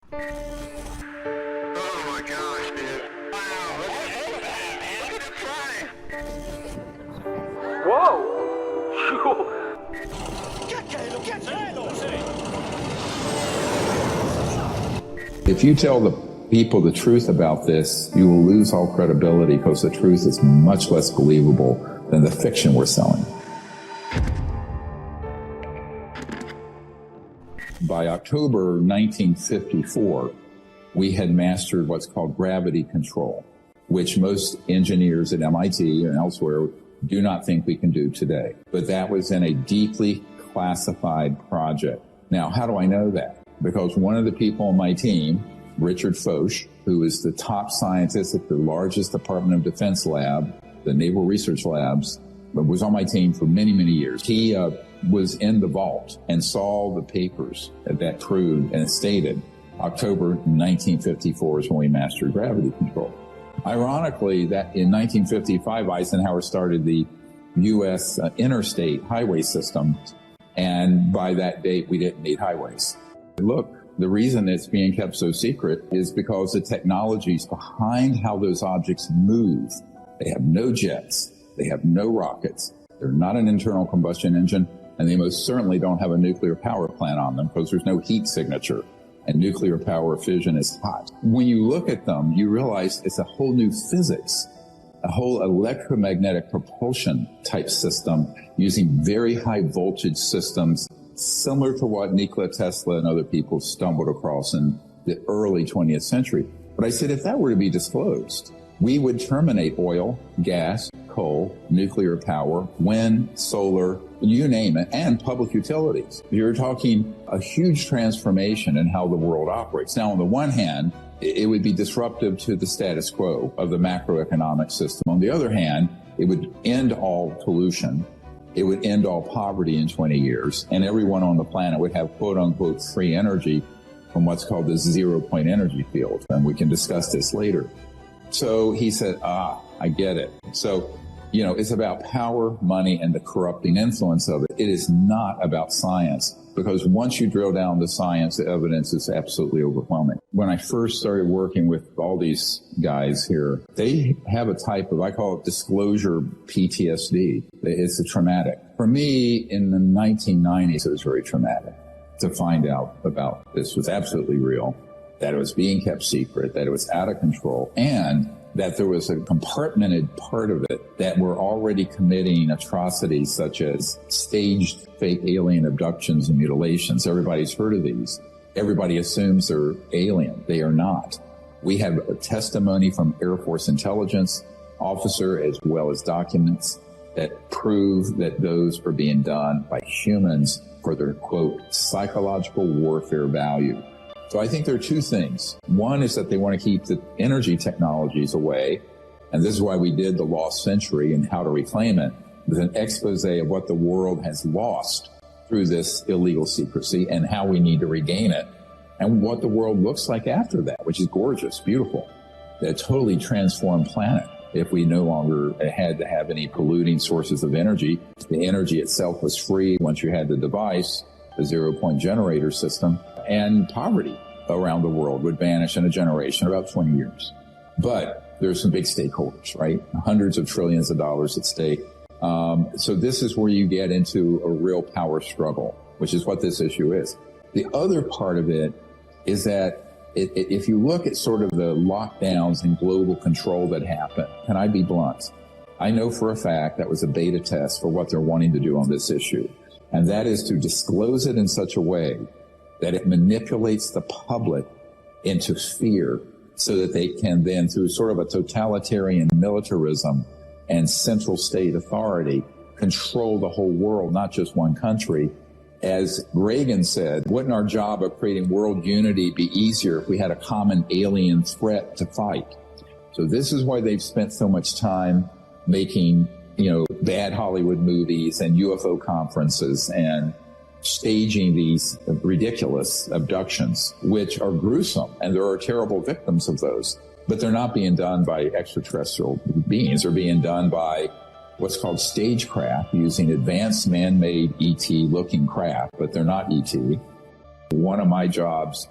Oh my gosh, dude. Wow, look at him fly. Whoa! If you tell the people the truth about this, you will lose all credibility because the truth is much less believable than the fiction we're selling. By October 1954, we had mastered what's called gravity control, which most engineers at MIT and elsewhere do not think we can do today. But that was in a deeply classified project. Now, how do I know that? Because one of the people on my team, Richard Foch, who is the top scientist at the largest Department of Defense lab, the Naval Research Labs, but was on my team for many, many years. He was in the vault and saw the papers that proved and stated October 1954 is when we mastered gravity control. Ironically, that in 1955, Eisenhower started the U.S. interstate highway system, and by that date, we didn't need highways. Look, the reason it's being kept so secret is because the technologies behind how those objects move. They have no jets. They have no rockets. They're not an internal combustion engine, and they most certainly don't have a nuclear power plant on them because there's no heat signature, and nuclear power fission is hot. When you look at them, you realize it's a whole new physics, a whole electromagnetic propulsion type system using very high voltage systems, similar to what Nikola Tesla and other people stumbled across in the early 20th century. But I said, if that were to be disclosed, we would terminate oil, gas, coal, nuclear power, wind, solar, you name it, and public utilities. You're talking a huge transformation in how the world operates. Now, on the one hand, it would be disruptive to the status quo of the macroeconomic system. On the other hand, it would end all pollution. It would end all poverty in 20 years, and everyone on the planet would have quote-unquote free energy from what's called the zero-point energy field, and we can discuss this later. So he said, I get it. So, it's about power, money, and the corrupting influence of it. It is not about science, because once you drill down the science, the evidence is absolutely overwhelming. When I first started working with all these guys here, they have a type of, I call it disclosure PTSD. It's a traumatic. For me, in the 1990s, it was very traumatic to find out about this was absolutely real, that it was being kept secret, that it was out of control, and that there was a compartmented part of it that were already committing atrocities such as staged fake alien abductions and mutilations. Everybody's heard of these. Everybody assumes they're alien. They are not. We have a testimony from Air Force intelligence officer as well as documents that prove that those are being done by humans for their, quote, psychological warfare value. So I think there are two things. One is that they want to keep the energy technologies away. And this is why we did the Lost Century and how to reclaim it, with an expose of what the world has lost through this illegal secrecy and how we need to regain it, and what the world looks like after that, which is gorgeous, beautiful. A totally transformed planet. If we no longer had to have any polluting sources of energy, the energy itself was free once you had the device, the zero-point generator system, and poverty around the world would vanish in a generation, about 20 years. But there's some big stakeholders, right? Hundreds of trillions of dollars at stake. So this is where you get into a real power struggle, which is what this issue is. The other part of it is that if you look at sort of the lockdowns and global control that happened, can I be blunt? I know for a fact that was a beta test for what they're wanting to do on this issue. And that is to disclose it in such a way that it manipulates the public into fear so that they can then, through sort of a totalitarian militarism and central state authority, control the whole world, not just one country. As Reagan said, wouldn't our job of creating world unity be easier if we had a common alien threat to fight? So this is why they've spent so much time making, bad Hollywood movies and UFO conferences and staging these ridiculous abductions, which are gruesome, and there are terrible victims of those. But they're not being done by extraterrestrial beings. They're being done by what's called stagecraft, using advanced man-made ET-looking craft, but they're not ET. One of my jobs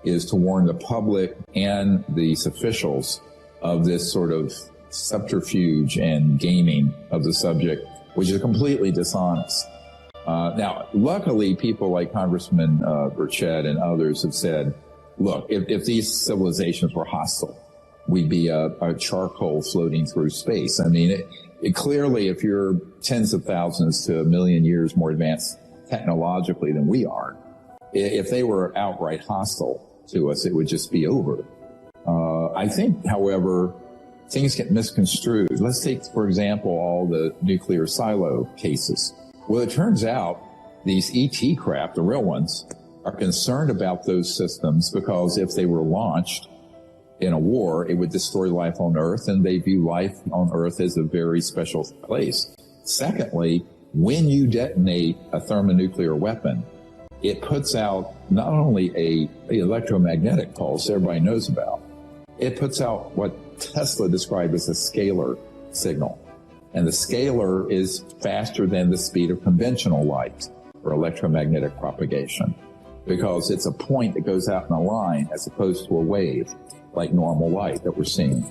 is to warn the public and these officials of this sort of subterfuge and gaming of the subject, which is completely dishonest. Now, luckily, people like Congressman Burchett and others have said, look, if these civilizations were hostile, we'd be a charcoal floating through space. I mean, clearly, if you're tens of thousands to a million years more advanced technologically than we are, if they were outright hostile to us, it would just be over. I think, however, things get misconstrued. Let's take, for example, all the nuclear silo cases. Well, it turns out these ET craft, the real ones, are concerned about those systems because if they were launched in a war, it would destroy life on Earth, and they view life on Earth as a very special place. Secondly, when you detonate a thermonuclear weapon, it puts out not only a electromagnetic pulse everybody knows about, it puts out what Tesla described as a scalar signal. And the scalar is faster than the speed of conventional light or electromagnetic propagation because it's a point that goes out in a line as opposed to a wave like normal light that we're seeing.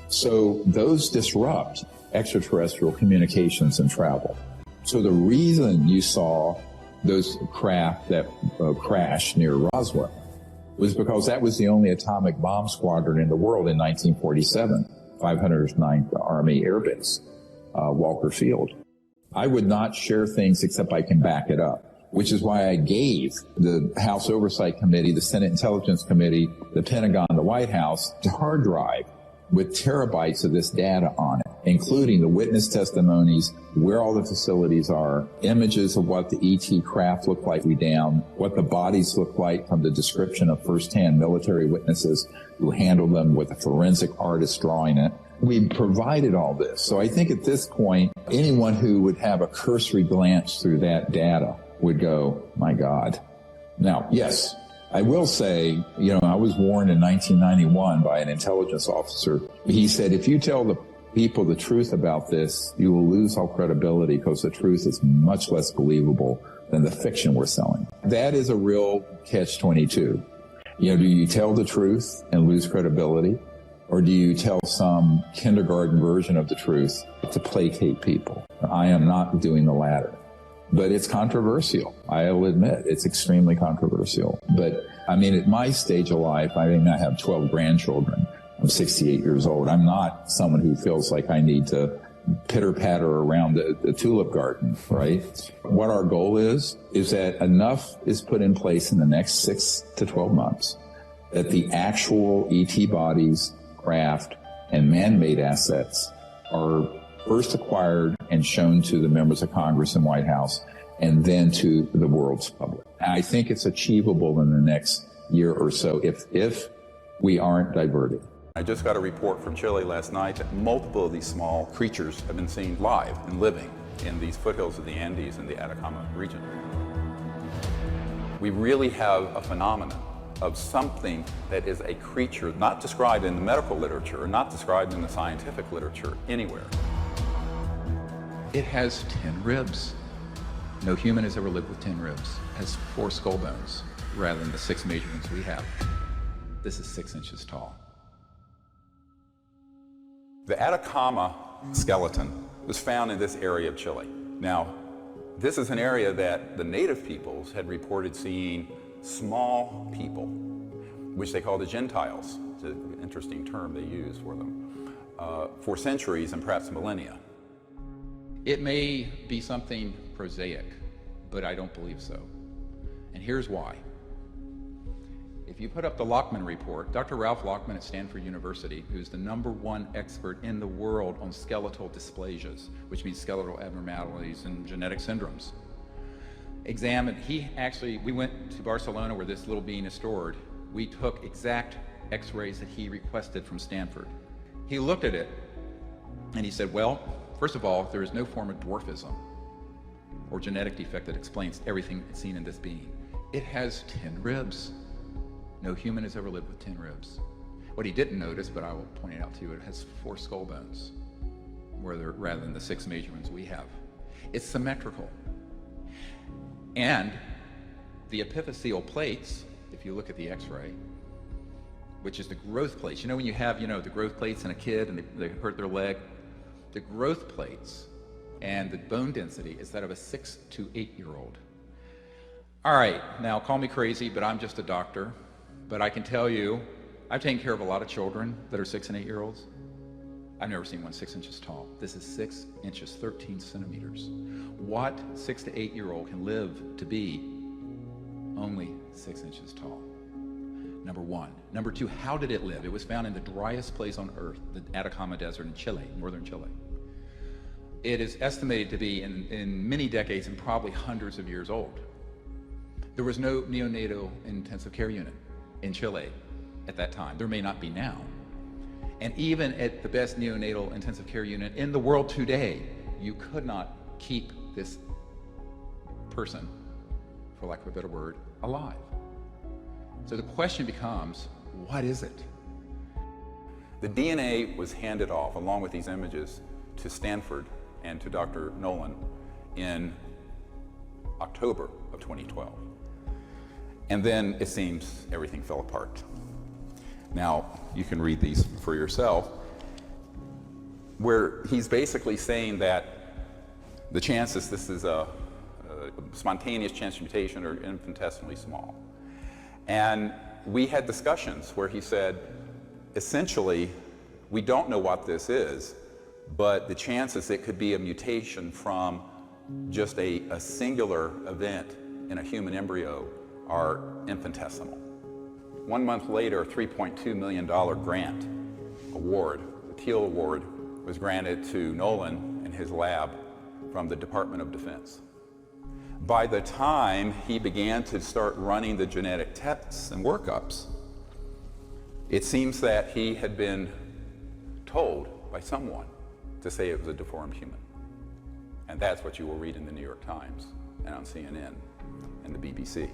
So those disrupt extraterrestrial communications and travel. So the reason you saw those craft that crashed near Roswell was because that was the only atomic bomb squadron in the world in 1947, 509th Army Air Base, Walker Field. I would not share things except I can back it up, which is why I gave the House Oversight Committee, the Senate Intelligence Committee, the Pentagon, the White House, the hard drive with terabytes of this data on it, including the witness testimonies, where all the facilities are, images of what the ET craft looked like down, what the bodies look like from the description of firsthand military witnesses who handled them with a forensic artist drawing it. We provided all this. So I think at this point, anyone who would have a cursory glance through that data would go, my God. Now, yes, I will say, I was warned in 1991 by an intelligence officer. He said, if you tell the people the truth about this, you will lose all credibility because the truth is much less believable than the fiction we're selling. That is a real catch-22. Do you tell the truth and lose credibility? Or do you tell some kindergarten version of the truth to placate people? I am not doing the latter. But it's controversial. I'll admit it's extremely controversial. But at my stage of life, I have 12 grandchildren. I'm 68 years old. I'm not someone who feels like I need to pitter-patter around the tulip garden, right? What our goal is that enough is put in place in the next 6 to 12 months that the actual ET bodies, craft, and man-made assets are first acquired and shown to the members of Congress and White House, and then to the world's public. I think it's achievable in the next year or so if we aren't diverted. I just got a report from Chile last night that multiple of these small creatures have been seen live and living in these foothills of the Andes in the Atacama region. We really have a phenomenon of something that is a creature not described in the medical literature or not described in the scientific literature anywhere. It has 10 ribs. No human has ever lived with 10 ribs. It has 4 skull bones rather than the 6 major ones we have. This is 6 inches tall. The Atacama skeleton was found in this area of Chile. Now, this is an area that the native peoples had reported seeing small people, which they call the Gentiles. It's an interesting term they use for them, for centuries and perhaps millennia. It may be something prosaic, but I don't believe so. And here's why. If you put up the Lockman report, Dr. Ralph Lockman at Stanford University, who's the #1 expert in the world on skeletal dysplasias, which means skeletal abnormalities and genetic syndromes, we went to Barcelona where this little being is stored. We took exact x-rays that he requested from Stanford. He looked at it and he said, well, first of all, there is no form of dwarfism or genetic defect that explains everything seen in this being. It has 10 ribs. No human has ever lived with 10 ribs. What he didn't notice, but I will point it out to you, it has 4 skull bones rather than the 6 major ones we have. It's symmetrical. And the epiphyseal plates, if you look at the x-ray, which is the growth plates. You know when you have, the growth plates in a kid and they hurt their leg? The growth plates and the bone density is that of a 6 to 8 year old. All right, now call me crazy, but I'm just a doctor. But I can tell you, I've taken care of a lot of children that are 6 and 8 year olds. I've never seen one 6 inches tall. This is 6 inches, 13 centimeters. What 6 to 8 year old can live to be only 6 inches tall? Number one. Number two, how did it live? It was found in the driest place on earth, the Atacama Desert in Chile, northern Chile. It is estimated to be in many decades and probably hundreds of years old. There was no neonatal intensive care unit in Chile at that time. There may not be now. And even at the best neonatal intensive care unit in the world today, you could not keep this person, for lack of a better word, alive. So the question becomes, what is it? The DNA was handed off, along with these images, to Stanford and to Dr. Nolan in October of 2012. And then it seems everything fell apart. Now, you can read these for yourself, where he's basically saying that the chances this is a spontaneous chance mutation are infinitesimally small. And we had discussions where he said, essentially, we don't know what this is, but the chances it could be a mutation from just a singular event in a human embryo are infinitesimal. 1 month later, a $3.2 million grant award, the Teal Award, was granted to Nolan and his lab from the Department of Defense. By the time he began to start running the genetic tests and workups, it seems that he had been told by someone to say it was a deformed human. And that's what you will read in the New York Times and on CNN and the BBC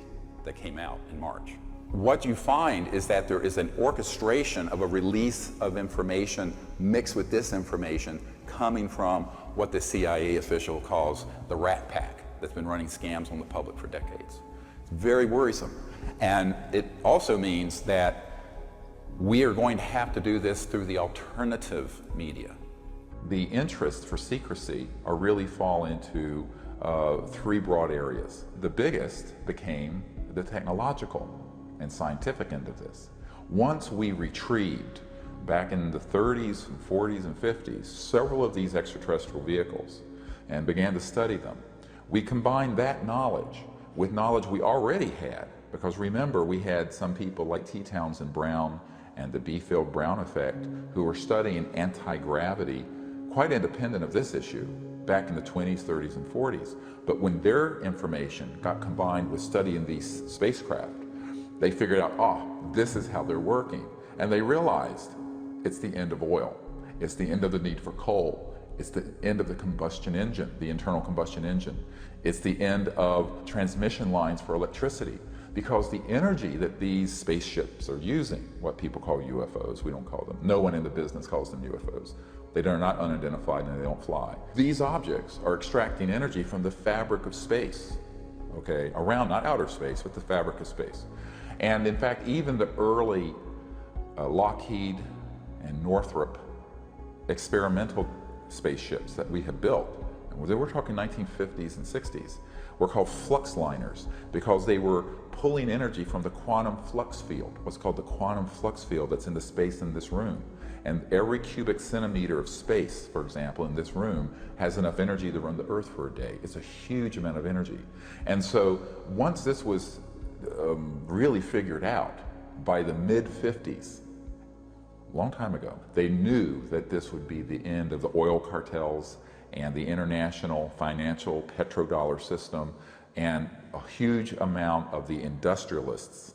that came out in March. What you find is that there is an orchestration of a release of information mixed with disinformation coming from what the CIA official calls the Rat Pack that's been running scams on the public for decades. It's very worrisome. And it also means that we are going to have to do this through the alternative media. The interests for secrecy are really fall into three broad areas. The biggest became the technological and scientific end of this. Once we retrieved, back in the 30s and 40s and 50s, several of these extraterrestrial vehicles and began to study them, we combined that knowledge with knowledge we already had, because remember, we had some people like T. Townsend Brown and the B-Field Brown effect who were studying anti-gravity quite independent of this issue back in the 20s, 30s, and 40s. But when their information got combined with studying these spacecraft, they figured out, this is how they're working. And they realized it's the end of oil. It's the end of the need for coal. It's the end of the combustion engine, the internal combustion engine. It's the end of transmission lines for electricity, because the energy that these spaceships are using, what people call UFOs, we don't call them, no one in the business calls them UFOs. They are not unidentified and they don't fly. These objects are extracting energy from the fabric of space, okay, around, not outer space, but the fabric of space. And in fact, even the early Lockheed and Northrop experimental spaceships that we have built, and we're talking 1950s and 60s, were called flux liners because they were pulling energy from the quantum flux field, what's called the quantum flux field that's in the space in this room. And every cubic centimeter of space, for example, in this room has enough energy to run the Earth for a day. It's a huge amount of energy. And so once this was really figured out by the mid-50s, a long time ago, they knew that this would be the end of the oil cartels and the international financial petrodollar system, and a huge amount of the industrialists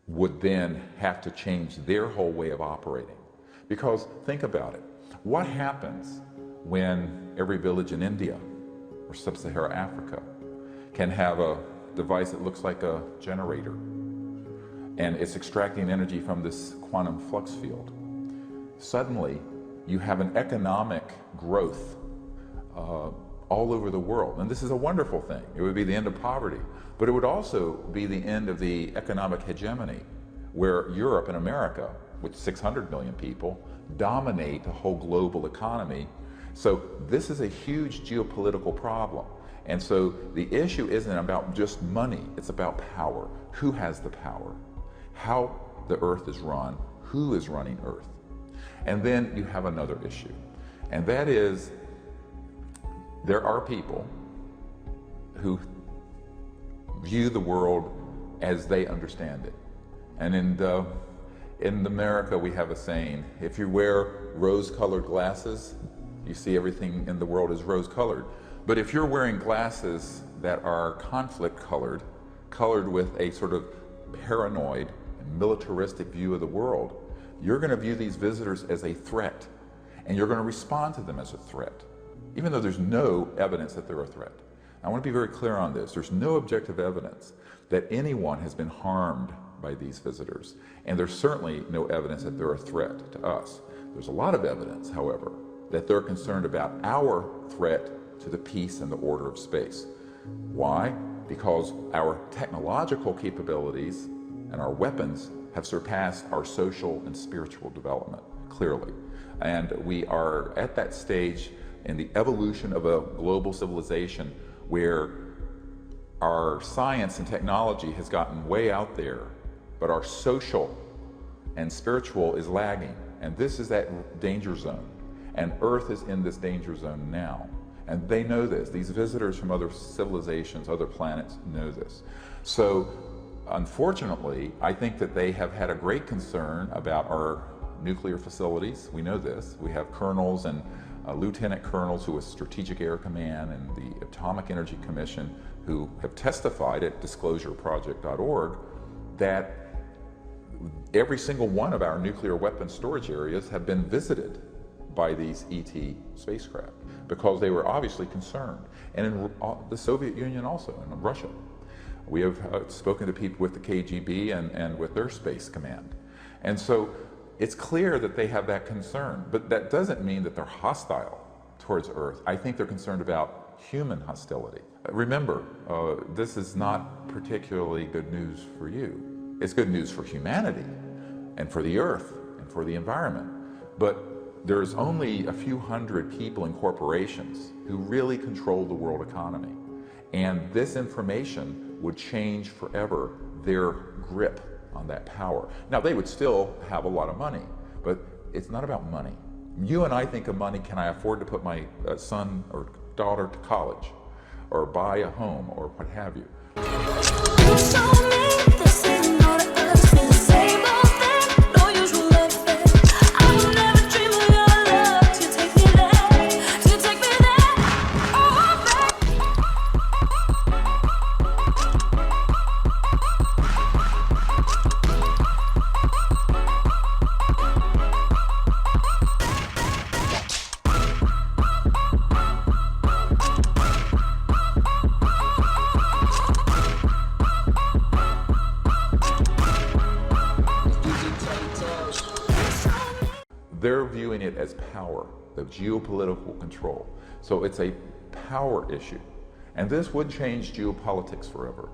would then have to change their whole way of operating. Because think about it, what happens when every village in India or sub-Saharan Africa can have a device that looks like a generator and it's extracting energy from this quantum flux field? Suddenly you have an economic growth all over the world, and this is a wonderful thing. It would be the end of poverty, but it would also be the end of the economic hegemony where Europe and America, with 600 million people, dominate the whole global economy. So this is a huge geopolitical problem. And so the issue isn't about just money, it's about power. Who has the power? How the earth is run, who is running earth? And then you have another issue, and that is there are people who view the world as they understand it. And in America we have a saying, if you wear rose-colored glasses, you see everything in the world is rose-colored. But if you're wearing glasses that are conflict-colored, colored with a sort of paranoid and militaristic view of the world, you're going to view these visitors as a threat, and you're going to respond to them as a threat, even though there's no evidence that they're a threat. I want to be very clear on this. There's no objective evidence that anyone has been harmed by these visitors, and there's certainly no evidence that they're a threat to us. There's a lot of evidence, however, that they're concerned about our threat to the peace and the order of space. Why? Because our technological capabilities and our weapons have surpassed our social and spiritual development, clearly. And we are at that stage in the evolution of a global civilization where our science and technology has gotten way out there, but our social and spiritual is lagging. And this is that danger zone. And Earth is in this danger zone now. And they know this. These visitors from other civilizations, other planets know this. So unfortunately, I think that they have had a great concern about our nuclear facilities. We know this. We have colonels and lieutenant colonels who are Strategic Air Command and the Atomic Energy Commission who have testified at disclosureproject.org that every single one of our nuclear weapons storage areas have been visited by these ET spacecraft because they were obviously concerned. And in the Soviet Union also, and in Russia. We have spoken to people with the KGB and with their space command. And so it's clear that they have that concern, but that doesn't mean that they're hostile towards Earth. I think they're concerned about human hostility. Remember, this is not particularly good news for you. It's good news for humanity and for the Earth and for the environment. But there's only a few hundred people and corporations who really control the world economy. And this information would change forever their grip on that power. Now, they would still have a lot of money, but it's not about money. You and I think of money, can I afford to put my son or daughter to college, or buy a home, or what have you. They're viewing it as power, the geopolitical control. So it's a power issue. And this would change geopolitics forever.